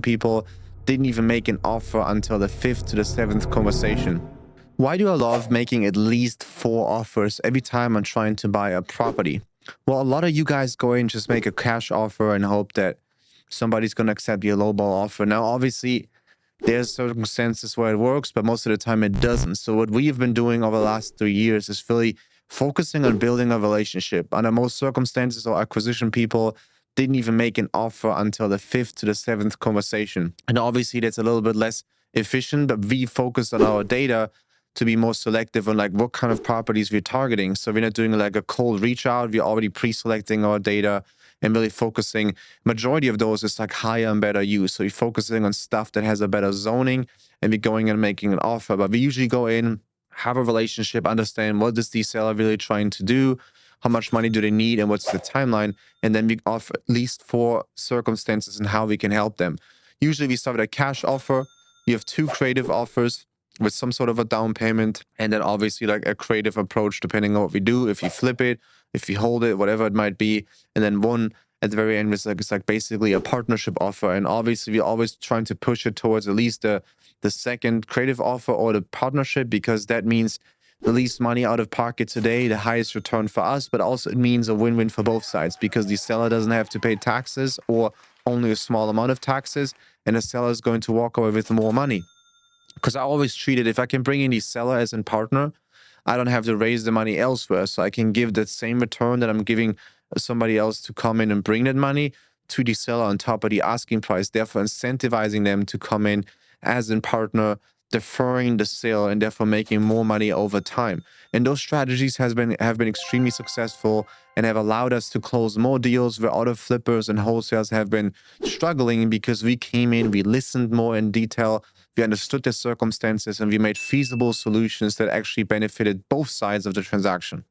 people didn't even make an offer until the fifth to the seventh conversation. Why do I love making at least 4 offers every time I'm trying to buy a property? Well, a lot of you guys go in and just make a cash offer and hope that somebody's going to accept your lowball offer. Now, obviously, there's circumstances where it works, but most of the time it doesn't. So what we've been doing over the last 3 years is really focusing on building a relationship. Under most circumstances, our acquisition people didn't even make an offer until the fifth to the seventh conversation. And obviously that's a little bit less efficient, but we focused on our data to be more selective on like what kind of properties we're targeting. So we're not doing like a cold reach out. We're already pre-selecting our data and really focusing. Majority of those is like higher and better use. So we're focusing on stuff that has a better zoning and we're going and making an offer. But we usually go in, have a relationship, understand what is the seller really trying to do, how much money do they need, and what's the timeline. And then we offer at least 4 circumstances and how we can help them. Usually we start with a cash offer. You have 2 creative offers with some sort of a down payment, and then obviously like a creative approach depending on what we do. If you flip it, if you hold it, whatever it might be, and then one at the very end is like, it's like basically a partnership offer. And obviously we're always trying to push it towards at least the second creative offer or the partnership, because that means the least money out of pocket today, the highest return for us, but also it means a win-win for both sides, because the seller doesn't have to pay taxes or only a small amount of taxes, and the seller is going to walk away with more money. Because I always treat it, if I can bring in the seller as a partner, I don't have to raise the money elsewhere. So I can give that same return that I'm giving somebody else to come in and bring that money to the seller on top of the asking price, therefore incentivizing them to come in as a partner, deferring the sale, and therefore making more money over time. And those strategies have been extremely successful and have allowed us to close more deals where other flippers and wholesalers have been struggling, because we came in, we listened more in detail, we understood the circumstances, and we made feasible solutions that actually benefited both sides of the transaction.